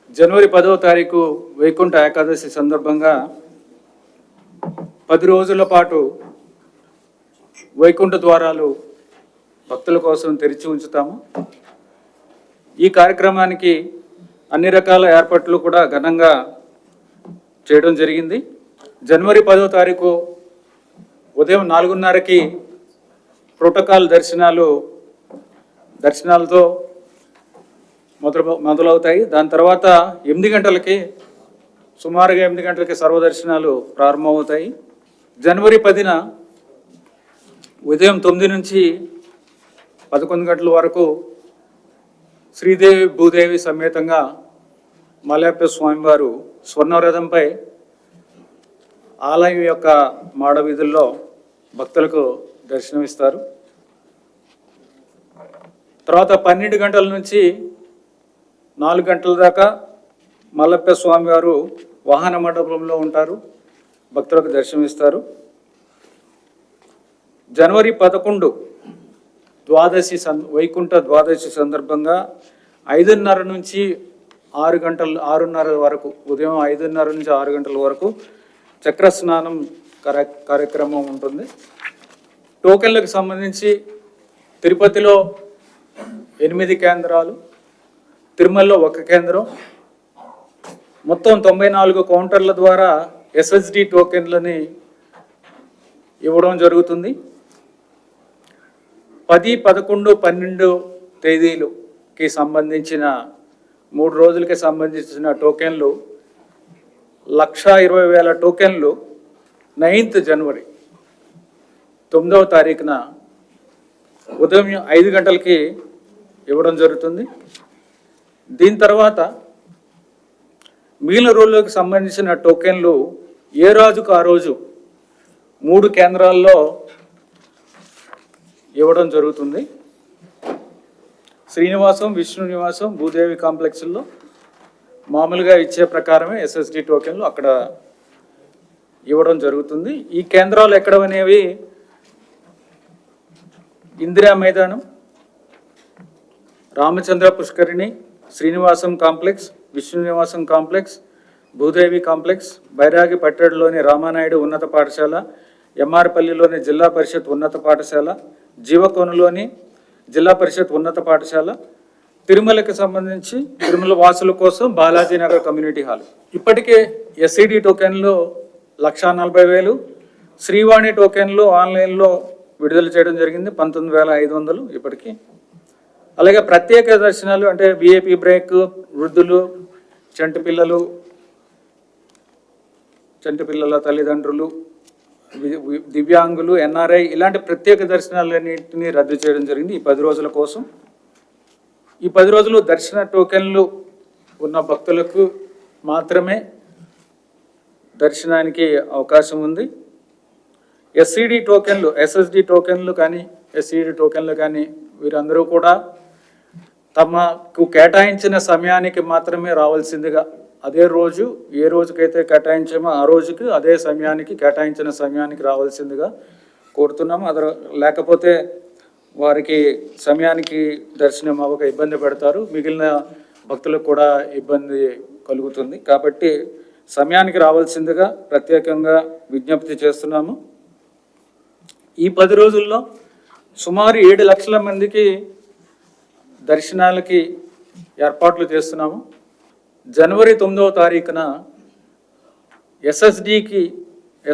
జనవరి 10వ తారీఖు వైకుంఠ ఏకాదశి సందర్భంగా 10 రోజుల పాటు వైకుంఠ ద్వారాలు భక్తుల కోసం తెరిచి ఉంచుతాము. ఈ కార్యక్రమానికి అన్ని రకాల ఏర్పాట్లు కూడా ఘనంగా చేయడం జరిగింది. జనవరి 10వ తారీఖు ఉదయం 4:30కి ప్రోటోకాల్ దర్శనాలతో మొదలవుతాయి. దాని తర్వాత 8 గంటలకి సుమారుగా 8 గంటలకి సర్వదర్శనాలు ప్రారంభమవుతాయి. జనవరి 10న ఉదయం 9 నుంచి 11 గంటల వరకు శ్రీదేవి భూదేవి సమేతంగా మలయప్ప స్వామివారు స్వర్ణరథంపై ఆలయం యొక్క మాడ వీధుల్లో భక్తులకు దర్శనమిస్తారు. తర్వాత 12 గంటల నుంచి 4 గంటల దాకా మల్లప్ప స్వామివారు వాహన మండపంలో ఉంటారు, భక్తులకు దర్శనమిస్తారు. జనవరి 11 వైకుంఠ ద్వాదశి సందర్భంగా 5:30 నుంచి 6:30 వరకు, ఉదయం 5:30 నుంచి 6 గంటల వరకు చక్ర స్నానం కార్యక్రమం ఉంటుంది. టోకెన్లకు సంబంధించి తిరుపతిలో 8 కేంద్రాలు, తిరుమలలో 1 కేంద్రం, మొత్తం 94 కౌంటర్ల ద్వారా SSD టోకెన్లని ఇవ్వడం జరుగుతుంది. 10, 11, 12 తేదీలకి సంబంధించిన 3 రోజులకి సంబంధించిన టోకెన్లు 1,20,000 టోకెన్లు 9th జనవరి 9వ తారీఖున ఉదయం 5 గంటలకి ఇవ్వడం జరుగుతుంది. దీని తర్వాత మిగిలిన రోజులకు సంబంధించిన టోకెన్లు ఏ రోజుకు ఆ రోజు 3 కేంద్రాల్లో ఇవ్వడం జరుగుతుంది. శ్రీనివాసం, విష్ణు నివాసం, భూదేవి కాంప్లెక్స్లో మామూలుగా ఇచ్చే ప్రకారమే SSD టోకెన్లు అక్కడ ఇవ్వడం జరుగుతుంది. ఈ కేంద్రాలు ఎక్కడనేవి ఇందిరా మైదానం, రామచంద్ర పుష్కరిణి, శ్రీనివాసం కాంప్లెక్స్, విష్ణు నివాసం కాంప్లెక్స్, భూదేవి కాంప్లెక్స్, బైరాగి పట్టణంలోని రామానాయుడు ఉన్నత పాఠశాల, ఎంఆర్పల్లిలోని జిల్లా పరిషత్ ఉన్నత పాఠశాల, జీవకోనలోని జిల్లా పరిషత్ ఉన్నత పాఠశాల, తిరుమలకి సంబంధించి తిరుమల వాసుల కోసం బాలాజీ నగర్ కమ్యూనిటీ హాల్. ఇప్పటికే SCD టోకెన్లు 1,40,000, శ్రీవాణి టోకెన్లు ఆన్లైన్లో విడుదల చేయడం జరిగింది 19,500 ఇప్పటికీ. అలాగే ప్రత్యేక దర్శనాలు అంటే VIP బ్రేక్, వృద్ధులు, చంటి పిల్లల తల్లిదండ్రులు, దివ్యాంగులు, NRI ఇలాంటి ప్రత్యేక దర్శనాలన్నింటినీ రద్దు చేయడం జరిగింది ఈ 10 రోజుల కోసం. ఈ 10 రోజులు దర్శన టోకెన్లు ఉన్న భక్తులకు మాత్రమే దర్శనానికి అవకాశం ఉంది. SCD టోకెన్లు, SSD టోకెన్లు కానీ SCD టోకెన్లు కానీ వీరందరూ కూడా తమకు కేటాయించిన సమయానికి మాత్రమే రావాల్సిందిగా, అదే రోజు ఏ రోజుకైతే కేటాయించామో ఆ రోజుకి అదే సమయానికి కేటాయించిన సమయానికి రావాల్సిందిగా కోరుతున్నాము. లేకపోతే వారికి సమయానికి దర్శనం అవ్వక ఇబ్బంది పెడతారు, మిగిలిన భక్తులకు కూడా ఇబ్బంది కలుగుతుంది. కాబట్టి సమయానికి రావాల్సిందిగా ప్రత్యేకంగా విజ్ఞప్తి చేస్తున్నాము. ఈ 10 రోజుల్లో సుమారు 7 లక్షల మందికి దర్శనాలకి ఏర్పాట్లు చేస్తున్నాము. జనవరి 9వ తారీఖున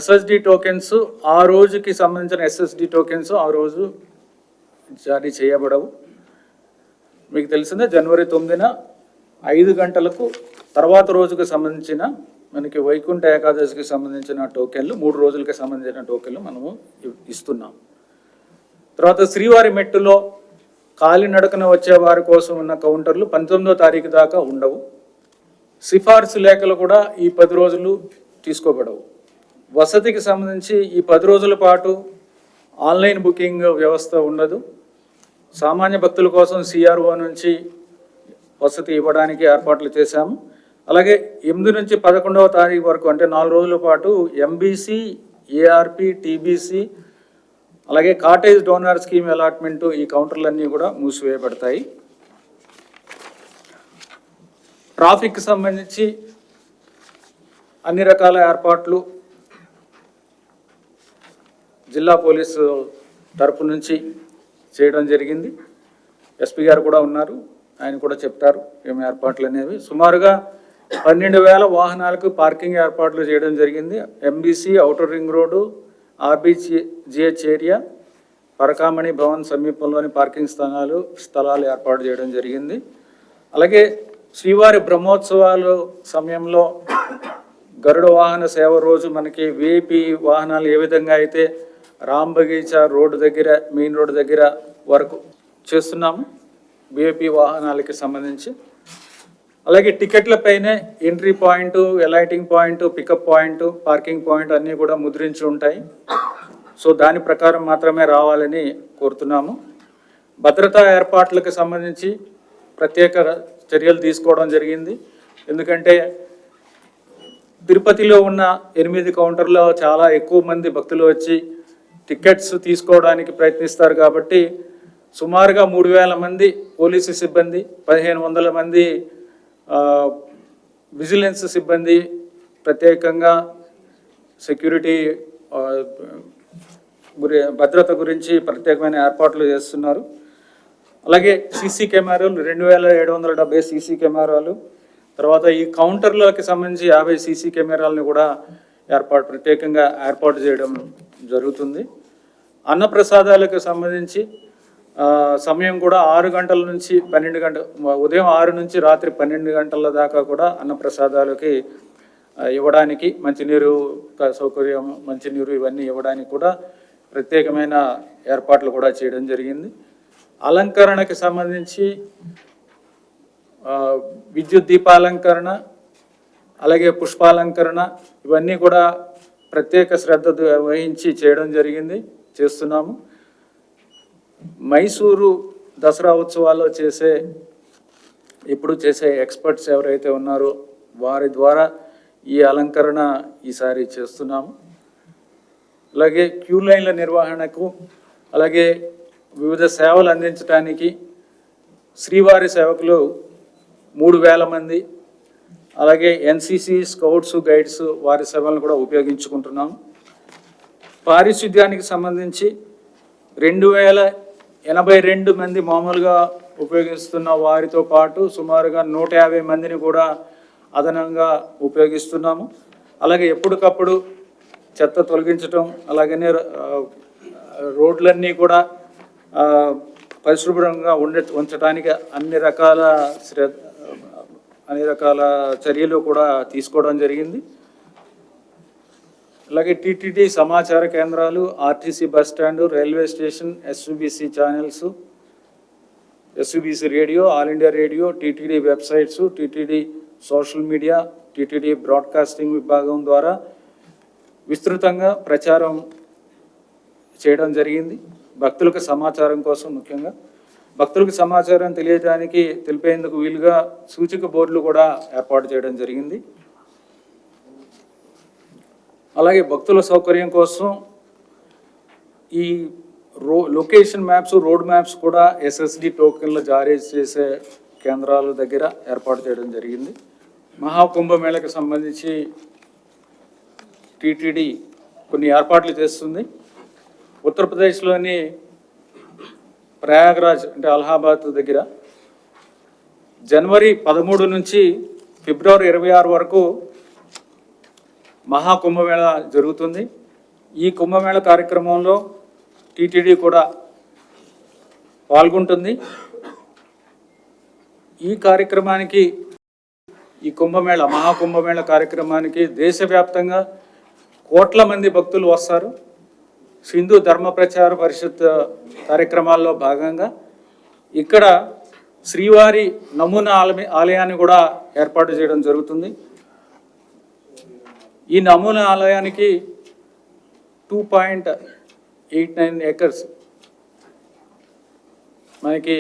SSD టోకెన్స్ ఆ రోజుకి సంబంధించిన SSD టోకెన్స్ ఆ రోజు జారీ చేయబడవు. మీకు తెలిసిందే, జనవరి 9న 5 గంటలకు తర్వాత రోజుకు సంబంధించిన మనకి వైకుంఠ ఏకాదశికి సంబంధించిన టోకెన్లు 3 రోజులకి సంబంధించిన టోకెన్లు మనము ఇస్తున్నాం. తర్వాత శ్రీవారి మెట్టులో కాలినడకన వచ్చే వారి కోసం ఉన్న కౌంటర్లు 19వ తారీఖు దాకా ఉండవు. సిఫార్సు లేఖలు కూడా ఈ 10 రోజులు తీసుకోబడవు. వసతికి సంబంధించి ఈ 10 రోజుల పాటు ఆన్లైన్ బుకింగ్ వ్యవస్థ ఉండదు. సామాన్య భక్తుల కోసం CRO నుంచి వసతి ఇవ్వడానికి ఏర్పాట్లు చేశాము. అలాగే 8 నుంచి 11వ తారీఖు వరకు అంటే 4 రోజుల పాటు MBC, ARP, TBC అలాగే కాటేజ్ డోనర్ స్కీమ్ అలాట్మెంటు ఈ కౌంటర్లన్నీ కూడా మూసివేయబడతాయి. ట్రాఫిక్కి సంబంధించి అన్ని రకాల ఏర్పాట్లు జిల్లా పోలీసు తరపు నుంచి చేయడం జరిగింది. ఎస్పీ గారు కూడా ఉన్నారు, ఆయన కూడా చెప్తారు ఏమి ఏర్పాట్లు అనేవి. సుమారుగా 12,000 వాహనాలకు పార్కింగ్ ఏర్పాట్లు చేయడం జరిగింది. MBC, outer ring road, RBGH area, Parakamani Bhavan సమీపంలోని పార్కింగ్ స్థలాలు ఏర్పాటు చేయడం జరిగింది. అలాగే శ్రీవారి బ్రహ్మోత్సవాలు సమయంలో గరుడ వాహన సేవ రోజు మనకి విఐపి వాహనాలు ఏ విధంగా అయితే రామ్ బగీచా రోడ్డు దగ్గర, మెయిన్ రోడ్డు దగ్గర వరకు చేస్తున్నాము విఐపి వాహనాలకి సంబంధించి. అలాగే టికెట్లపైనే entry point, alighting point, pickup point, parking point అన్నీ కూడా ముద్రించి ఉంటాయి. సో దాని ప్రకారం మాత్రమే రావాలని కోరుతున్నాము. భద్రతా ఏర్పాట్లకు సంబంధించి ప్రత్యేక చర్యలు తీసుకోవడం జరిగింది. ఎందుకంటే తిరుపతిలో ఉన్న 8 కౌంటర్లో చాలా ఎక్కువ మంది భక్తులు వచ్చి టికెట్స్ తీసుకోవడానికి ప్రయత్నిస్తారు. కాబట్టి సుమారుగా 3,000 మంది పోలీసు సిబ్బంది, 1,500 మంది విజిలెన్స్ సిబ్బంది ప్రత్యేకంగా సెక్యూరిటీ భద్రత గురించి ప్రత్యేకమైన ఏర్పాట్లు చేస్తున్నారు. అలాగే సీసీ కెమెరాలు 2,770 సీసీ కెమెరాలు, తర్వాత ఈ కౌంటర్లకి సంబంధించి 50 సీసీ కెమెరాలను కూడా ప్రత్యేకంగా ఏర్పాటు చేయడం జరుగుతుంది. అన్నప్రసాదాలకు సంబంధించి సమయం కూడా 6 గంటల నుంచి 12 గంటల, ఉదయం 6 నుంచి రాత్రి 12 గంటల దాకా కూడా అన్నప్రసాదాలకి ఇవ్వడానికి, మంచినీరు సౌకర్యం, మంచినీరు ఇవన్నీ ఇవ్వడానికి కూడా ప్రత్యేకమైన ఏర్పాట్లు కూడా చేయడం జరిగింది. అలంకరణకి సంబంధించి విద్యుత్ దీపాలంకరణ, అలాగే పుష్పాలంకరణ ఇవన్నీ కూడా ప్రత్యేక శ్రద్ధ వహించి చేస్తున్నాము. మైసూరు దసరా ఉత్సవాల్లో ఇప్పుడు చేసే ఎక్స్పర్ట్స్ ఎవరైతే ఉన్నారో వారి ద్వారా ఈ అలంకరణ ఈసారి చేస్తున్నాము. అలాగే క్యూ లైన్ల నిర్వహణకు, అలాగే వివిధ సేవలు అందించడానికి శ్రీవారి సేవకులు 3,000 మంది, అలాగే ఎన్సిసి, స్కౌట్స్, గైడ్స్ వారి సేవలను కూడా ఉపయోగించుకుంటున్నాం. పారిశుద్ధ్యానికి సంబంధించి 2,082 మంది మామూలుగా ఉపయోగిస్తున్న వారితో పాటు సుమారుగా 150 మందిని కూడా అదనంగా ఉపయోగిస్తున్నాము. అలాగే ఎప్పటికప్పుడు చెత్త తొలగించడం, అలాగనే రోడ్లన్నీ కూడా పరిశుభ్రంగా ఉంచడానికి అన్ని రకాల చర్యలు కూడా తీసుకోవడం జరిగింది. అలాగే టీటీడీ సమాచార కేంద్రాలు, RTC bus stand, railway station, SUBC channels, SUBC radio, all India radio, TTD websites, TTD social media, TTD broadcasting విభాగం ద్వారా విస్తృతంగా ప్రచారం చేయడం జరిగింది. భక్తులకు సమాచారం కోసం, ముఖ్యంగా భక్తులకు సమాచారం తెలిపేందుకు వీలుగా సూచిక బోర్డులు కూడా ఏర్పాటు చేయడం జరిగింది. అలాగే భక్తుల సౌకర్యం కోసం ఈ లొకేషన్ మ్యాప్స్, రోడ్ మ్యాప్స్ కూడా ఎస్ఎస్డి టోకెన్లు జారీ చేసే కేంద్రాల దగ్గర ఏర్పాటు చేయడం జరిగింది. మహాకుంభమేళకు సంబంధించి టీటీడీ కొన్ని ఏర్పాట్లు చేస్తుంది. ఉత్తరప్రదేశ్లోని ప్రయాగ్రాజ్ అంటే అలహాబాద్ దగ్గర జనవరి 13 నుంచి ఫిబ్రవరి 26 వరకు మహాకుంభమేళ జరుగుతుంది. ఈ కుంభమేళ కార్యక్రమంలో టీటీడీ కూడా పాల్గొంటుంది. ఈ కార్యక్రమానికి, ఈ మహాకుంభమేళ కార్యక్రమానికి దేశవ్యాప్తంగా కోట్ల మంది భక్తులు వస్తారు. హిందూ ధర్మ ప్రచార పరిషత్ కార్యక్రమాల్లో భాగంగా ఇక్కడ శ్రీవారి నమూనా ఆలయాన్ని కూడా ఏర్పాటు చేయడం జరుగుతుంది. ఈ నమూనా ఆలయానికి 2.89 ఏకర్స్ మనకి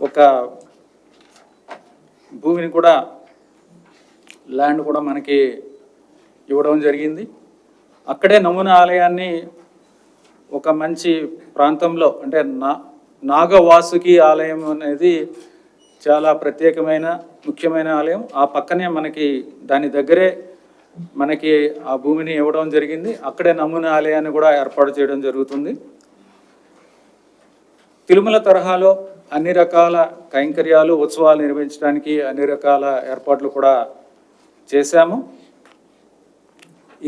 ఒక భూమిని కూడా, ల్యాండ్ కూడా మనకి ఇవ్వడం జరిగింది. అక్కడే నమూనా ఆలయాన్ని ఒక మంచి ప్రాంతంలో, అంటే నాగవాసుకి ఆలయం అనేది చాలా ప్రత్యేకమైన ముఖ్యమైన ఆలయం. ఆ పక్కనే మనకి దాని దగ్గరే మనకి ఆ భూమిని ఇవ్వడం జరిగింది. అక్కడే నమూనా ఆలయాన్ని కూడా ఏర్పాటు చేయడం జరుగుతుంది. తిరుమల తరహాలో అన్ని రకాల కైంకర్యాలు ఉత్సవాలు నిర్వహించడానికి అన్ని రకాల ఏర్పాట్లు కూడా చేశాము.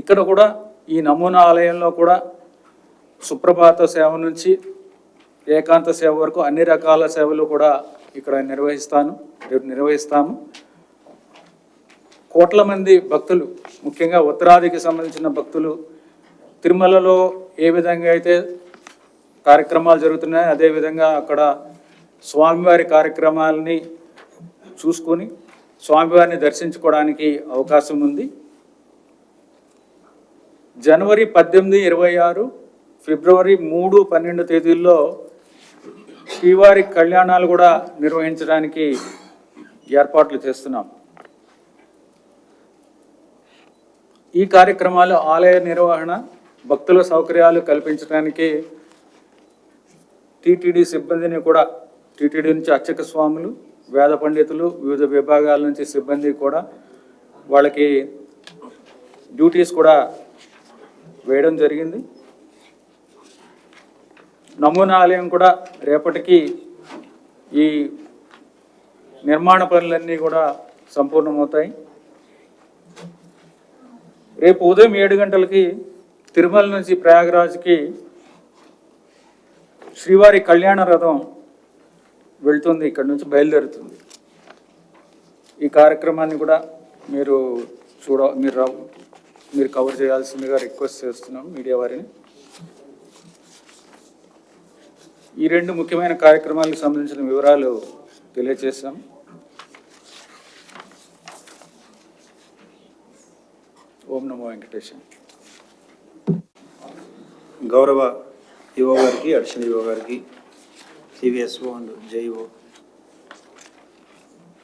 ఇక్కడ కూడా ఈ నమూనా ఆలయంలో కూడా సుప్రభాత సేవ నుంచి ఏకాంత సేవ వరకు అన్ని రకాల సేవలు కూడా ఇక్కడ నిర్వహిస్తాము. కోట్ల మంది భక్తులు, ముఖ్యంగా ఉత్తరాదికి సంబంధించిన భక్తులు తిరుమలలో ఏ విధంగా అయితే కార్యక్రమాలు జరుగుతున్నాయో అదేవిధంగా అక్కడ స్వామివారి కార్యక్రమాలని చూసుకొని స్వామివారిని దర్శించుకోవడానికి అవకాశం ఉంది. జనవరి 18, 26, ఫిబ్రవరి 3, 12 తేదీల్లో శ్రీవారి కళ్యాణాలు కూడా నిర్వహించడానికి ఏర్పాట్లు చేస్తున్నాం. ఈ కార్యక్రమాలు ఆలయ నిర్వహణ, భక్తుల సౌకర్యాలు కల్పించడానికి టీటీడీ సిబ్బందిని కూడా, టీటీడీ నుంచి అర్చక స్వాములు, వేద పండితులు, వివిధ విభాగాల నుంచి సిబ్బంది కూడా వాళ్ళకి డ్యూటీస్ కూడా వేయడం జరిగింది. నమూనా ఆలయం కూడా రేపటికి ఈ నిర్మాణ పనులన్నీ కూడా సంపూర్ణమవుతాయి. రేపు ఉదయం 7 గంటలకి తిరుమల నుంచి ప్రయాగరాజ్కి శ్రీవారి కళ్యాణ రథం వెళ్తుంది, ఇక్కడ నుంచి బయలుదేరుతుంది. ఈ కార్యక్రమాన్ని కూడా మీరు కవర్ చేయాల్సిందిగా రిక్వెస్ట్ చేస్తున్నాం మీడియా వారిని. ఈ 2 ముఖ్యమైన కార్యక్రమాలకు సంబంధించిన వివరాలు తెలియజేశాం. ఓం నమో వెంకటేశం. గౌరవ ఈవో గారికి, అడిషనల్ ఈవో గారికి, CVSO and JEO,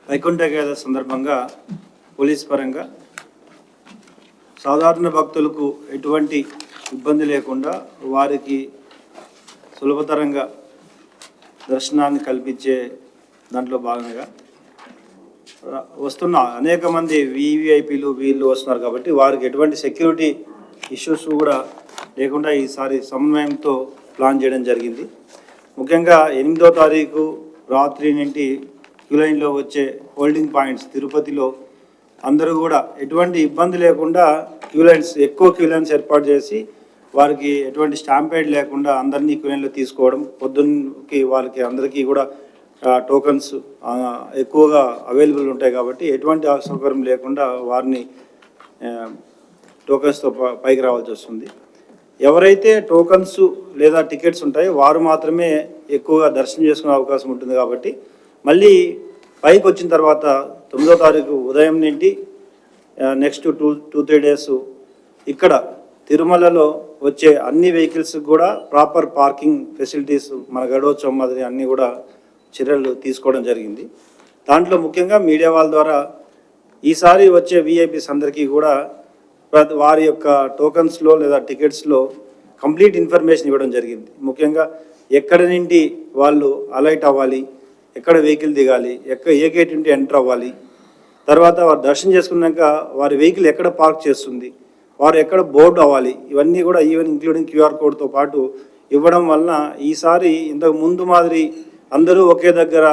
Vaikuntha Ekadashi సందర్భంగా పోలీస్ పరంగా సాధారణ భక్తులకు ఎటువంటి ఇబ్బంది లేకుండా వారికి సులభతరంగా దర్శనాన్ని కల్పించే దాంట్లో భాగంగా వస్తున్న అనేక మంది వివిఐపీలు వీళ్ళు వస్తున్నారు కాబట్టి వారికి ఎటువంటి సెక్యూరిటీ ఇష్యూస్ కూడా లేకుండా ఈసారి సమన్వయంతో ప్లాన్ చేయడం జరిగింది. ముఖ్యంగా 8వ తారీఖు రాత్రి నుండి క్యూ లైన్లో వచ్చే హోల్డింగ్ పాయింట్స్ తిరుపతిలో అందరూ కూడా ఎటువంటి ఇబ్బంది లేకుండా ఎక్కువ క్యూ లైన్స్ ఏర్పాటు చేసి వారికి ఎటువంటి స్టాంపేడ్ లేకుండా అందరినీ క్యూ లైన్లో తీసుకోవడం, పొద్దున్నకి వాళ్ళకి అందరికీ కూడా టోకన్స్ ఎక్కువగా అవైలబుల్ ఉంటాయి కాబట్టి ఎటువంటి అసౌకర్యం లేకుండా వారిని టోకన్స్తో పైకి రావాల్సి వస్తుంది. ఎవరైతే టోకన్స్ లేదా టికెట్స్ ఉంటాయో వారు మాత్రమే ఎక్కువగా దర్శనం చేసుకునే అవకాశం ఉంటుంది కాబట్టి మళ్ళీ పైకి వచ్చిన తర్వాత 9వ తారీఖు ఉదయం నుండి నెక్స్ట్ 2-3 డేస్ ఇక్కడ తిరుమలలో వచ్చే అన్ని వెహికల్స్ కూడా ప్రాపర్ పార్కింగ్ ఫెసిలిటీస్ మన గడోత్సవం మాదిరి అన్నీ కూడా చర్యలు తీసుకోవడం జరిగింది. దాంట్లో ముఖ్యంగా మీడియా వాళ్ళ ద్వారా ఈసారి వచ్చే విఐపీస్ అందరికీ కూడా వారి యొక్క టోకన్స్లో లేదా టికెట్స్లో కంప్లీట్ ఇన్ఫర్మేషన్ ఇవ్వడం జరిగింది. ముఖ్యంగా ఎక్కడి నుండి వాళ్ళు అలైట్ అవ్వాలి, ఎక్కడ వెహికల్ దిగాలి, ఏ గేట్ నుండి ఎంటర్ అవ్వాలి, తర్వాత వారు దర్శనం చేసుకున్నాక వారి వెహికల్ ఎక్కడ పార్క్ చేస్తుంది, వారు ఎక్కడ బోర్డు అవ్వాలి, ఇవన్నీ కూడా ఈవెన్ ఇంక్లూడింగ్ QR కోడ్తో పాటు ఇవ్వడం వలన ఈసారి ఇంతకు ముందు మాదిరి అందరూ ఒకే దగ్గర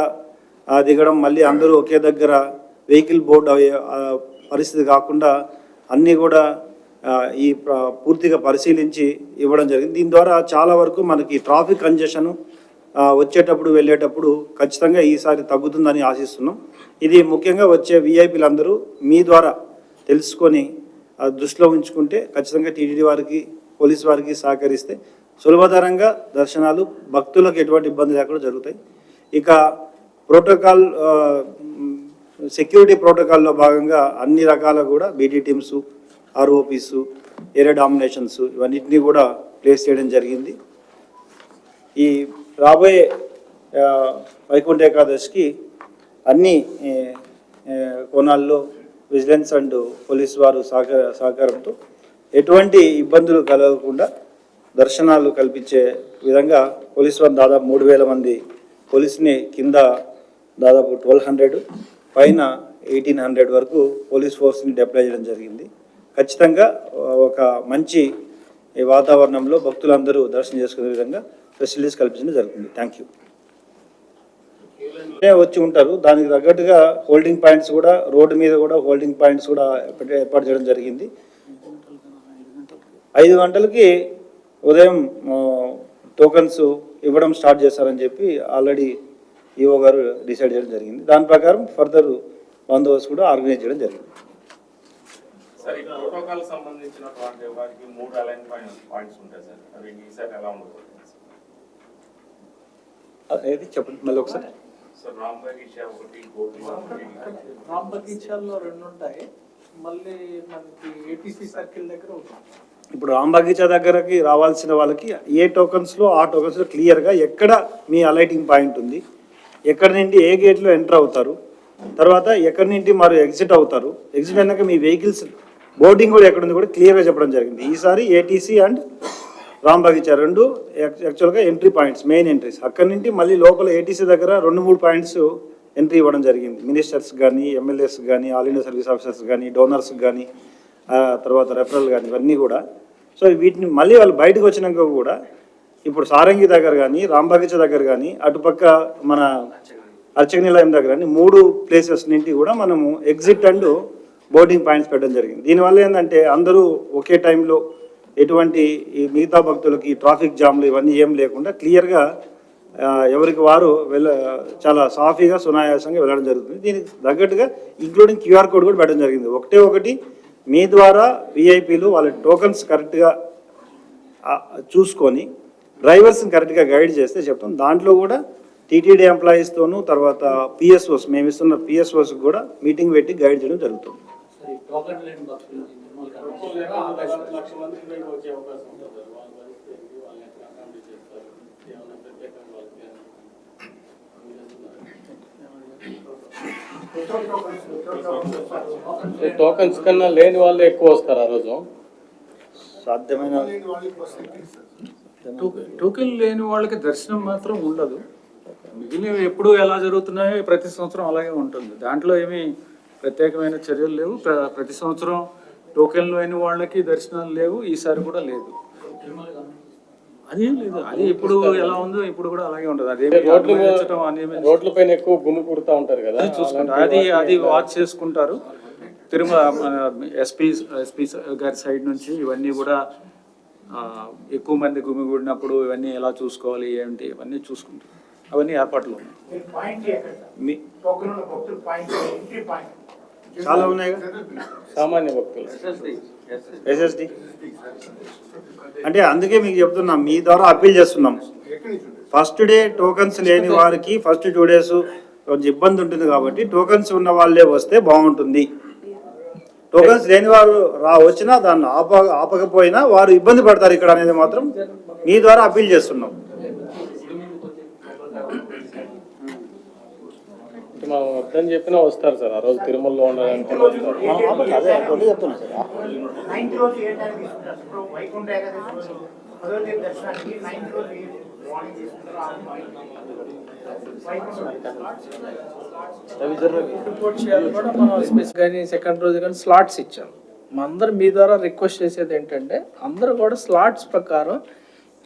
దిగడం, మళ్ళీ అందరూ ఒకే దగ్గర వెహికల్ బోర్డు అయ్యే పరిస్థితి కాకుండా అన్నీ కూడా ఈ పూర్తిగా పరిశీలించి ఇవ్వడం జరిగింది. దీని ద్వారా చాలా వరకు మనకి ట్రాఫిక్ కంజెషన్ వచ్చేటప్పుడు వెళ్ళేటప్పుడు ఖచ్చితంగా ఈసారి తగ్గుతుందని ఆశిస్తున్నాం. ఇది ముఖ్యంగా వచ్చే విఐపీలందరూ మీ ద్వారా తెలుసుకొని దృష్టిలో ఉంచుకుంటే ఖచ్చితంగా టీటీడీ వారికి, పోలీస్ వారికి సహకరిస్తే సులభతరంగా దర్శనాలు భక్తులకు ఎటువంటి ఇబ్బంది లేకుండా జరుగుతాయి. ఇక ప్రోటోకాల్ సెక్యూరిటీ ప్రోటోకాల్లో భాగంగా అన్ని రకాల కూడా బీటీ టీమ్స్, ఆర్ఓపీస్, ఏరియా డామినేషన్స్ ఇవన్నిటినీ కూడా ప్లేస్ చేయడం జరిగింది. ఈ రాబోయే వైకుంఠ ఏకాదశికి అన్ని కోణాల్లో విజిలెన్స్ అండ్ పోలీస్ వారు సహకారంతో ఎటువంటి ఇబ్బందులు కలగకుండా దర్శనాలు కల్పించే విధంగా పోలీస్ వారు దాదాపు 3000 మంది పోలీసుని కింద దాదాపు 1200 పైన 1800 వరకు పోలీస్ ఫోర్స్ని డిప్లాయ్ చేయడం జరిగింది. ఖచ్చితంగా ఒక మంచి వాతావరణంలో భక్తులందరూ దర్శనం చేసుకునే విధంగా ఫెసిలిటీస్ కల్పించడం జరుగుతుంది. Thank you. వచ్చి ఉంటారు, దానికి తగ్గట్టుగా హోల్డింగ్ పాయింట్స్ కూడా రోడ్డు మీద కూడా హోల్డింగ్ పాయింట్స్ కూడా ఏర్పాటు చేయడం జరిగింది. 5 గంటలకి ఉదయం టోకన్స్ ఇవ్వడం స్టార్ట్ చేస్తారని చెప్పి ఆల్రెడీ ఈఓ గారు డిసైడ్ చేయడం జరిగింది. దాని ప్రకారం ఫర్దర్ బందోబస్తు కూడా ఆర్గనైజ్ చేయడం జరిగింది. సార్, ఈ ప్రోటోకాల్ సంబంధించినటువంటి వారికి 3 అలైన్ పాయింట్స్ ఉంటాయి సార్. అవి ఈసారి ఎలా ఉండదు ఏది చెప్పండి మళ్ళీ ఒకసారి. సార్, రామ్ బగీచా ఒకటి, గోకుల్ ఒకటి. రామ్ బగీచాల్లో 2 ఉంటాయి, మళ్ళీ మనకి ఏటీసీ సర్కిల్ దగ్గర ఉంటుంది. ఇప్పుడు రామ్ బగీచా దగ్గరకి రావాల్సిన వాళ్ళకి ఏ టోకన్స్లో ఆ టోకన్స్లో క్లియర్గా ఎక్కడ మీ అలైటింగ్ పాయింట్ ఉంది, ఎక్కడి నుండి ఏ గేట్లో ఎంటర్ అవుతారు, తర్వాత ఎక్కడి నుండి మరి ఎగ్జిట్ అవుతారు, ఎగ్జిట్ అయినాక మీ వెహికల్స్ బోర్డింగ్ కూడా ఎక్కడ ఉంది కూడా క్లియర్గా చెప్పడం జరిగింది. ఈసారి ఏటీసీ అండ్ రామ్ బగీచా 2 యాక్చువల్గా ఎంట్రీ పాయింట్స్, మెయిన్ ఎంట్రీస్. అక్కడి నుండి మళ్ళీ లోపల ఏటీసీ దగ్గర 2-3 పాయింట్స్ ఎంట్రీ ఇవ్వడం జరిగింది. మినిస్టర్స్ కానీ, ఎమ్మెల్యేస్ కానీ, ఆల్ ఇండియా సర్వీస్ ఆఫీసర్స్ కానీ, డోనర్స్ కానీ, తర్వాత రెఫరల్ కానీ, ఇవన్నీ కూడా. సో వీటిని మళ్ళీ వాళ్ళు బయటకు వచ్చినాక కూడా ఇప్పుడు సారంగి దగ్గర కానీ, రామ్ బగీచా దగ్గర కానీ, అటుపక్క మన అర్చక నిలయం దగ్గర కానీ 3 ప్లేసెస్ నుండి కూడా మనము ఎగ్జిట్ అండ్ బోర్డింగ్ పాయింట్స్ పెట్టడం జరిగింది. దీనివల్ల ఏంటంటే అందరూ ఒకే టైంలో ఎటువంటి ఈ మిగతా భక్తులకి ట్రాఫిక్ జామ్లు ఇవన్నీ ఏం లేకుండా క్లియర్గా ఎవరికి వారు చాలా సాఫీగా సునాయాసంగా వెళ్ళడం జరుగుతుంది. దీనికి తగ్గట్టుగా ఇంక్లూడింగ్ క్యూఆర్ కోడ్ కూడా పెట్టడం జరిగింది. ఒకటి మీ ద్వారా విఐపీలు వాళ్ళ టోకన్స్ కరెక్ట్గా చూసుకొని డ్రైవర్స్ని కరెక్ట్గా గైడ్ చేస్తే చెప్తాం. దాంట్లో కూడా టీటీడీ ఎంప్లాయీస్తోనూ తర్వాత పిఎస్ఓస్ మేము ఇస్తున్న పిఎస్ఓస్కి కూడా మీటింగ్ పెట్టి గైడ్ చేయడం జరుగుతుంది. టోకన్స్ కన్నా లేని వాళ్ళు ఎక్కువ వస్తారు ఆ రోజు. సాధ్యమైన టోకెన్ లేని వాళ్ళకి దర్శనం మాత్రం ఉండదు. మిగిలినవి ఎప్పుడు ఎలా జరుగుతున్నాయో ప్రతి సంవత్సరం అలాగే ఉంటుంది. దాంట్లో ఏమీ ప్రత్యేకమైన చర్యలు లేవు. ప్రతి సంవత్సరం టోకెన్ లేని వాళ్ళకి దర్శనాలు లేవు, ఈసారి కూడా లేదు. అదేం లేదు, అది ఇప్పుడు ఎలా ఉందో ఇప్పుడు కూడా అలాగే ఉంటుంది. అదే రోడ్ల పైన ఎక్కువ గుమ్మి కుడతా ఉంటారు కదా, చూసుకుంటారు. అది వాచ్ చేసుకుంటారు. తిరుమల ఎస్పీ గారి సైడ్ నుంచి ఇవన్నీ కూడా ఎక్కువ మంది గుమిగూడినప్పుడు ఇవన్నీ ఎలా చూసుకోవాలి ఏంటి ఇవన్నీ చూసుకుంటారు. అవన్నీ ఏర్పాట్లు ఉన్నాయి. చాలా ఉన్నాయి. సామాన్య భక్తులు ఎస్ఎస్డి అంటే అందుకే మీకు చెప్తున్నాం, మీ ద్వారా అప్పీల్ చేస్తున్నాం. ఫస్ట్ డే టోకన్స్ లేని వారికి ఫస్ట్ 2 days కొంచెం ఇబ్బంది ఉంటుంది కాబట్టి టోకన్స్ ఉన్న వాళ్ళే వస్తే బాగుంటుంది. టోకన్స్ లేని వారు వచ్చినా దాన్ని ఆపకపోయినా వారు ఇబ్బంది పడతారు ఇక్కడ అనేది మాత్రం మీ ద్వారా అప్పీల్ చేస్తున్నాం. మనం వద్దని చెప్పినా వస్తారు సార్. ఆ రోజు తిరుమలలో ఉండడానికి చెప్తున్నా సార్. రిపోర్ట్ చేయాలి కూడా మనం స్పెసిఫిక్ కానీ సెకండ్ రోజు కానీ స్లాట్స్ ఇచ్చాం. అందరు మీ ద్వారా రిక్వెస్ట్ చేసేది ఏంటంటే అందరూ కూడా స్లాట్స్ ప్రకారం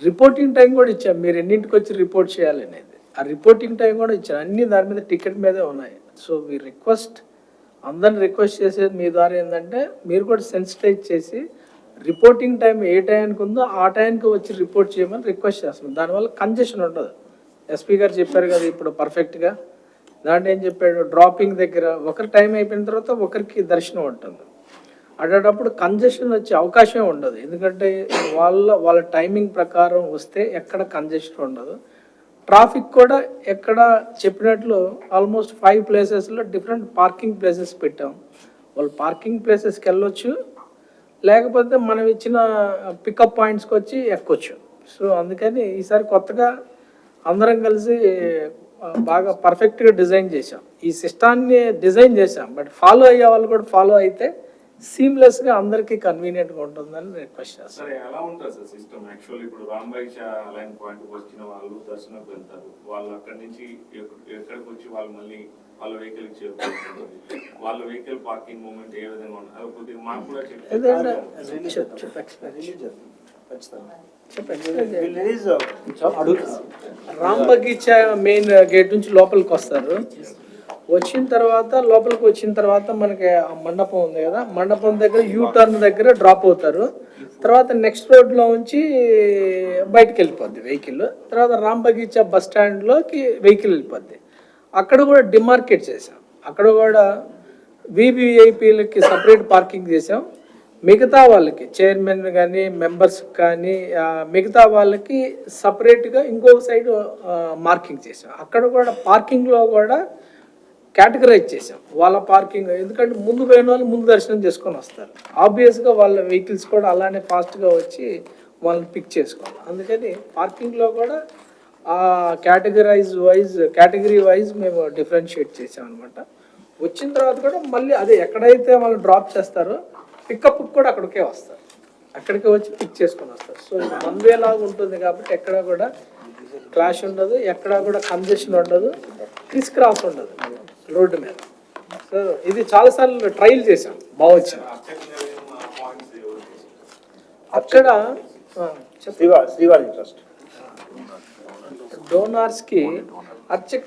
రిపోర్టింగ్ టైం కూడా ఇచ్చాం. మీరు ఎన్నింటికి వచ్చి రిపోర్ట్ చేయాలి అనేది ఆ రిపోర్టింగ్ టైం కూడా ఇచ్చాను. అన్ని దాని మీద టికెట్ మీదే ఉన్నాయి. సో మీ అందరిని రిక్వెస్ట్ చేసేది మీ ద్వారా ఏంటంటే మీరు కూడా సెన్సిటైజ్ చేసి రిపోర్టింగ్ టైం ఏ టైంకి ఉందో ఆ టైంకి వచ్చి రిపోర్ట్ చేయమని రిక్వెస్ట్ చేస్తున్నాం. దానివల్ల కంజెషన్ ఉండదు. ఎస్పీ గారు చెప్పారు కదా ఇప్పుడు పర్ఫెక్ట్గా. దాంట్లో ఏం చెప్పాడు, డ్రాపింగ్ దగ్గర ఒకరి టైం అయిపోయిన తర్వాత ఒకరికి దర్శనం ఉంటుంది. అటప్పుడు కంజెషన్ వచ్చే అవకాశం ఉండదు. ఎందుకంటే వాళ్ళ టైమింగ్ ప్రకారం వస్తే ఎక్కడ కంజెషన్ ఉండదు. ట్రాఫిక్ కూడా ఎక్కడ చెప్పినట్లు ఆల్మోస్ట్ 5 ప్లేసెస్లో డిఫరెంట్ పార్కింగ్ ప్లేసెస్ పెట్టాం. వాళ్ళు పార్కింగ్ ప్లేసెస్కి వెళ్ళొచ్చు, లేకపోతే మనం ఇచ్చిన పికప్ పాయింట్స్కి వచ్చి ఎక్కొచ్చు. సో అందుకని ఈసారి కొత్తగా అందరం కలిసి బాగా పర్ఫెక్ట్గా డిజైన్ చేసాం. ఈ సిస్టాన్ని డిజైన్ చేసాం, బట్ ఫాలో అయ్యే వాళ్ళు కూడా ఫాలో అయితే సీమ్లెస్గా అందరికీ కన్వీనియంట్గా ఉంటుందని రిక్వెస్ట్ చేస్తాను. సరే ఎలా ఉంటుంది సార్ సిస్టమ్? యాక్చువల్లీ ఇప్పుడు రాంబాయి లైన్ పాయింట్ వచ్చిన వాళ్ళు దర్శనకు వెళ్తారు, వాళ్ళు అక్కడి నుంచి ఎక్కడికి వచ్చి వాళ్ళు మళ్ళీ వాళ్ళ వెహికల్ చేరుకుంటారు, వాళ్ళ వెహికల్ పార్కింగ్ మూమెంట్ ఏ విధంగా ఉంటుంది అది కొద్దిగా మాకు కూడా రామ్ బగీచా మెయిన్ గేట్ నుంచి లోపలికి వస్తారు. వచ్చిన తర్వాత మనకి ఆ మండపం ఉంది కదా, మండపం దగ్గర యూ టర్న్ దగ్గర డ్రాప్ అవుతారు. తర్వాత నెక్స్ట్ రోడ్లో ఉంచి బయటకు వెళ్ళిపోద్ది వెహికల్. తర్వాత రామ్ బగీచా బస్ స్టాండ్లోకి వెహికల్ వెళ్ళిపోద్ది. అక్కడ కూడా డిమార్కెట్ చేసాం. అక్కడ కూడా వివిఐపీలకి సపరేట్ పార్కింగ్ చేసాం. మిగతా వాళ్ళకి చైర్మన్ కానీ మెంబర్స్ కానీ మిగతా వాళ్ళకి సపరేట్గా ఇంకొక సైడ్ మార్కింగ్ చేసాం. అక్కడ కూడా పార్కింగ్లో కూడా కేటగరైజ్ చేసాం వాళ్ళ పార్కింగ్. ఎందుకంటే ముందు పోయిన వాళ్ళు ముందు దర్శనం చేసుకొని వస్తారు. ఆబ్వియస్గా వాళ్ళ వెహికల్స్ కూడా అలానే ఫాస్ట్గా వచ్చి వాళ్ళని పిక్ చేసుకోవాలి. అందుకని పార్కింగ్లో కూడా కేటగిరీ వైజ్ మేము డిఫరెన్షియేట్ చేసాం అనమాట. వచ్చిన తర్వాత కూడా మళ్ళీ అదే ఎక్కడైతే వాళ్ళు డ్రాప్ చేస్తారో పికప్ కూడా అక్కడికే వస్తారు, అక్కడికే వచ్చి పిక్ చేసుకొని వస్తారు. సో ఇది వన్ వే లాగా ఉంటుంది కాబట్టి ఎక్కడ కూడా క్లాష్ ఉండదు, ఎక్కడ కూడా కంజెషన్ ఉండదు, క్రిస్ క్రాస్ ఉండదు రోడ్డు మీద. సో ఇది చాలాసార్లు ట్రయల్ చేసాం, బాగా వచ్చింది. అక్కడ శ్రీవారి ట్రస్ట్ డోనార్స్కి అర్చక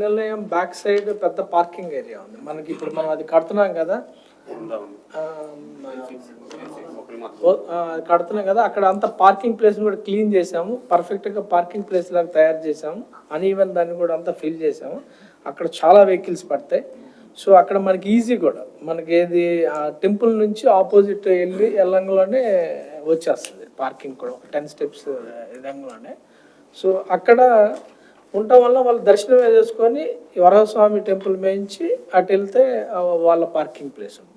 నిలయం బ్యాక్ సైడ్ పెద్ద పార్కింగ్ ఏరియా ఉంది మనకి. ఇప్పుడు మనం అది కడుతున్నాం కదా, అక్కడ అంతా పార్కింగ్ ప్లేస్ కూడా క్లీన్ చేసాము, పర్ఫెక్ట్గా పార్కింగ్ ప్లేస్ లాగా తయారు చేసాము. అన్ఈవెన్ దాన్ని కూడా అంతా ఫిల్ చేసాము. అక్కడ చాలా వెహికల్స్ పడతాయి. సో అక్కడ మనకి ఈజీ కూడా, మనకి ఏది టెంపుల్ నుంచి ఆపోజిట్ వెళ్ళంగానే వచ్చేస్తుంది పార్కింగ్ కూడా, 10 steps విధంగానే. సో అక్కడ ఉండటం వల్ల వాళ్ళు దర్శనం చేసుకొని వరహస్వామి టెంపుల్ మేయించి అటు వెళ్తే వాళ్ళ పార్కింగ్ ప్లేస్ ఉంటుంది.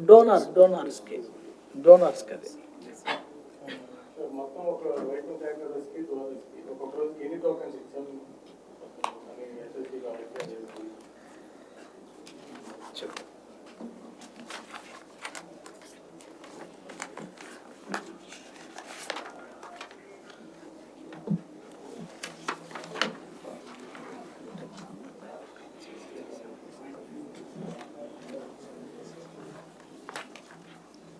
డోనార్స్కి అది. మొత్తం ఒక వెహికల్ ట్యాకర్స్కి ఒక్కొక్క రోజుకి ఎన్ని టోకెన్స్ ఇచ్చాం?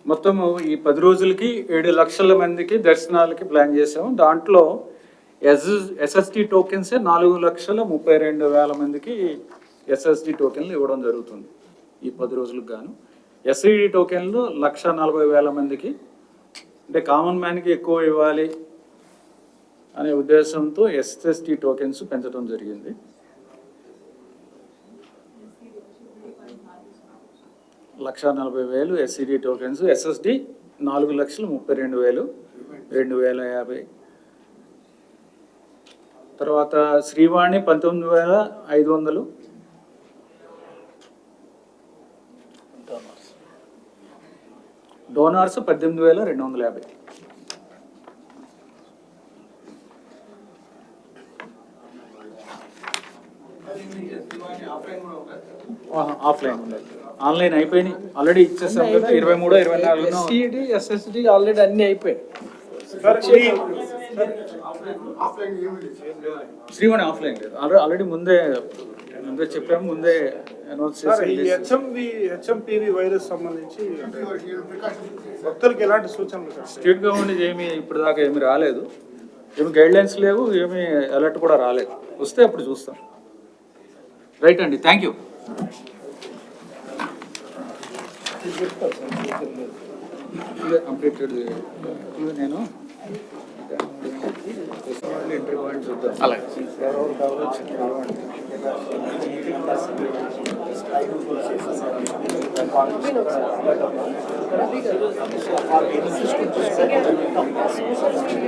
మొత్తము ఈ 10 రోజులకి 7 లక్షల మందికి దర్శనాలకి ప్లాన్ చేసాము. దాంట్లో ఎస్ఎస్డి టోకెన్సే 4,32,000 మందికి ఎస్ఎస్డి టోకెన్లు ఇవ్వడం జరుగుతుంది ఈ 10 రోజులకు గాను. ఎస్ఈడి టోకెన్లు 1,40,000 మందికి, అంటే కామన్ మ్యాన్కి ఎక్కువ ఇవ్వాలి అనే ఉద్దేశంతో ఎస్ఎస్డి టోకెన్స్ పెంచడం జరిగింది. 1,40,000 ఎస్ఈడి టోకెన్స్, ఎస్ఎస్డి 4,32,000 2,050. తర్వాత శ్రీవాణి 19,500, డోనార్స్ 18,250. ఆఫ్లైన్ ఉండదు, ఆన్లైన్ అయిపోయినాయి ఆల్రెడీ ఇచ్చేసాం కదా. 23, 24 ఎస్ఈడి ఎస్ఎస్డి ఆల్రెడీ అన్నీ అయిపోయాయి. శ్రీవాణి ఆఫ్లైన్ లేదు, ఆల్రెడీ ముందే చెప్పాము, ముందే అనౌన్స్ చేసి. హెచ్ఎంపీవీ వైరస్ సంబంధించి భక్తులకు ఎలాంటి సూచనలు? స్టేట్ గవర్నమెంట్ ఏమి ఇప్పుడు దాకా ఏమి రాలేదు, ఏమి గైడ్లైన్స్ లేవు, ఏమి అలర్ట్ కూడా రాలేదు. వస్తే అప్పుడు చూస్తాం. రైట్ అండి, థ్యాంక్ యూ. కంప్లీటెడ్ నేను అలాగే సోషల్ మీడియా